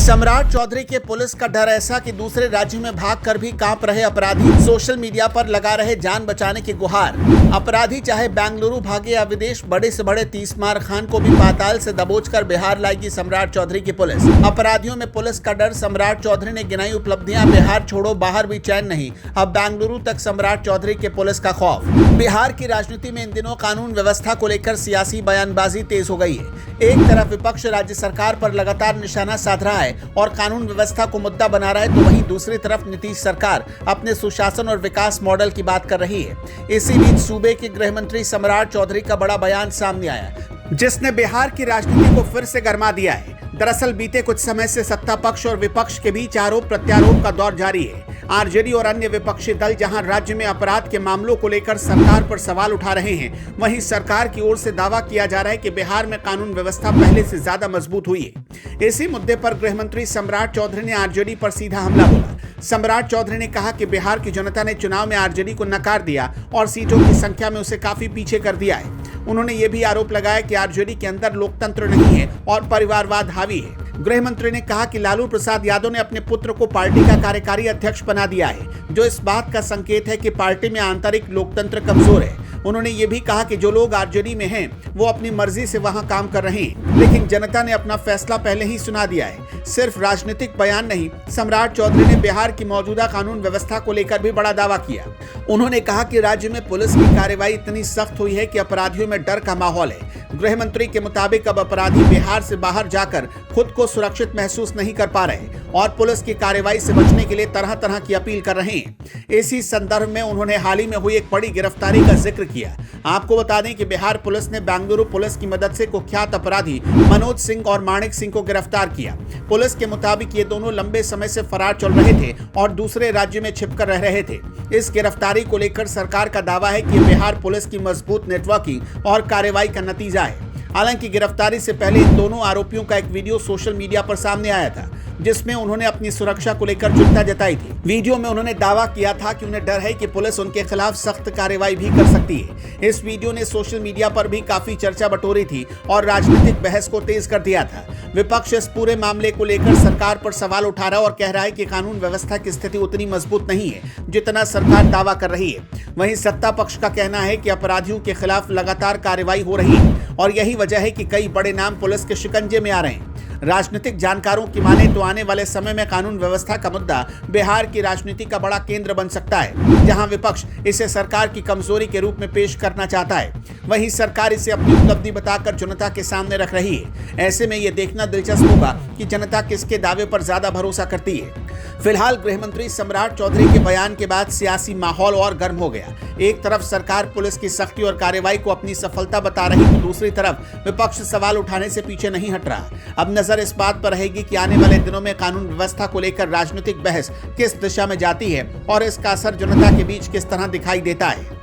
सम्राट चौधरी के पुलिस का डर ऐसा कि दूसरे राज्यों में भागकर भी कांप रहे अपराधी सोशल मीडिया पर लगा रहे जान बचाने की गुहार। अपराधी चाहे बेंगलुरु भागे या विदेश, बड़े से बड़े तीसमार खान को भी पाताल से दबोचकर बिहार लाएगी सम्राट चौधरी की पुलिस। अपराधियों में पुलिस का डर। सम्राट चौधरी ने गिनाई उपलब्धियां। बिहार छोड़ो, बाहर भी चैन नहीं, अब बेंगलुरु तक सम्राट चौधरी के पुलिस का खौफ। बिहार की राजनीति में इन दिनों कानून व्यवस्था को लेकर सियासी बयानबाजी तेज हो गई है। एक तरफ विपक्ष राज्य सरकार पर लगातार निशाना साध रहा है और कानून व्यवस्था को मुद्दा बना रहा है, तो वहीं दूसरी तरफ नीतीश सरकार अपने सुशासन और विकास मॉडल की बात कर रही है। इसी बीच सूबे के गृह मंत्री सम्राट चौधरी का बड़ा बयान सामने आया, जिसने बिहार की राजनीति को फिर से गरमा दिया है। दरअसल बीते कुछ समय से सत्ता पक्ष और विपक्ष के बीच आरोप प्रत्यारोप का दौर जारी है। आरजेडी और अन्य विपक्षी दल जहां राज्य में अपराध के मामलों को लेकर सरकार पर सवाल उठा रहे हैं, वहीं सरकार की ओर से दावा किया जा रहा है कि बिहार में कानून व्यवस्था पहले से ज्यादा मजबूत हुई है। इसी मुद्दे पर गृह मंत्री सम्राट चौधरी ने आरजेडी पर सीधा हमला बोला। सम्राट चौधरी ने कहा कि बिहार की जनता ने चुनाव में आरजेडी को नकार दिया और सीटों की संख्या में उसे काफी पीछे कर दिया है। उन्होंने ये भी आरोप लगाया कि आरजेडी के अंदर लोकतंत्र नहीं है और परिवारवाद हावी है। गृह मंत्री ने कहा कि लालू प्रसाद यादव ने अपने पुत्र को पार्टी का कार्यकारी अध्यक्ष बना दिया है, जो इस बात का संकेत है कि पार्टी में आंतरिक लोकतंत्र कमजोर है। उन्होंने ये भी कहा कि जो लोग आरजेडी में हैं, वो अपनी मर्जी से वहां काम कर रहे हैं, लेकिन जनता ने अपना फैसला पहले ही सुना दिया है। सिर्फ राजनीतिक बयान नहीं, सम्राट चौधरी ने बिहार की मौजूदा कानून व्यवस्था को लेकर भी बड़ा दावा किया। उन्होंने कहा कि राज्य में पुलिस की कार्रवाई इतनी सख्त हुई है कि अपराधियों में डर का माहौल है। गृह मंत्री के मुताबिक अब अपराधी बिहार से बाहर जाकर खुद को सुरक्षित महसूस नहीं कर पा रहे और पुलिस की कार्रवाई से बचने के लिए तरह तरह की अपील कर रहे हैं। इसी संदर्भ में उन्होंने हाल ही में हुई एक बड़ी गिरफ्तारी का जिक्र किया। आपको बता दें कि बिहार पुलिस ने बेंगलुरु पुलिस की मदद से कुख्यात अपराधी मनोज सिंह और माणिक सिंह को गिरफ्तार किया। पुलिस के मुताबिक ये दोनों लंबे समय से फरार चल रहे थे और दूसरे राज्य में छिपकर रह रहे थे। इस गिरफ्तारी को लेकर सरकार का दावा है कि बिहार पुलिस की मजबूत नेटवर्किंग और कार्रवाई का नतीजा है। हालांकि गिरफ्तारी से पहले इन दोनों आरोपियों का एक वीडियो सोशल मीडिया पर सामने आया था, जिसमें उन्होंने अपनी सुरक्षा को लेकर चिंता जताई थी। वीडियो में उन्होंने दावा किया था कि उन्हें डर है कि पुलिस उनके खिलाफ सख्त कार्रवाई भी कर सकती है। इस वीडियो ने सोशल मीडिया पर भी काफी चर्चा बटोरी थी और राजनीतिक बहस को तेज कर दिया था। विपक्ष इस पूरे मामले को लेकर सरकार पर सवाल उठा रहा है और कह रहा है कि कानून व्यवस्था की स्थिति उतनी मजबूत नहीं है जितना सरकार दावा कर रही है। वहीं सत्ता पक्ष का कहना है कि अपराधियों के खिलाफ लगातार कार्रवाई हो रही है और यही वजह है कि कई बड़े नाम पुलिस के शिकंजे में आ रहे हैं। राजनीतिक जानकारों की माने तो आने वाले समय में कानून व्यवस्था का मुद्दा बिहार की राजनीति का बड़ा केंद्र बन सकता है, जहां विपक्ष इसे सरकार की कमजोरी के रूप में पेश करना चाहता है, वहीं सरकार इसे अपनी उपलब्धि बताकर जनता के सामने रख रही है। ऐसे में यह देखना दिलचस्प होगा कि जनता किसके दावे पर ज्यादा भरोसा करती है। फिलहाल गृह मंत्री सम्राट चौधरी के बयान के बाद सियासी माहौल और गर्म हो गया। एक तरफ सरकार पुलिस की सख्ती और कार्रवाई को अपनी सफलता बता रही, तो दूसरी तरफ विपक्ष सवाल उठाने से पीछे नहीं हट रहा। अब नजर इस बात पर रहेगी कि आने वाले दिनों में कानून व्यवस्था को लेकर राजनीतिक बहस किस दिशा में जाती है और इसका असर जनता के बीच किस तरह दिखाई देता है।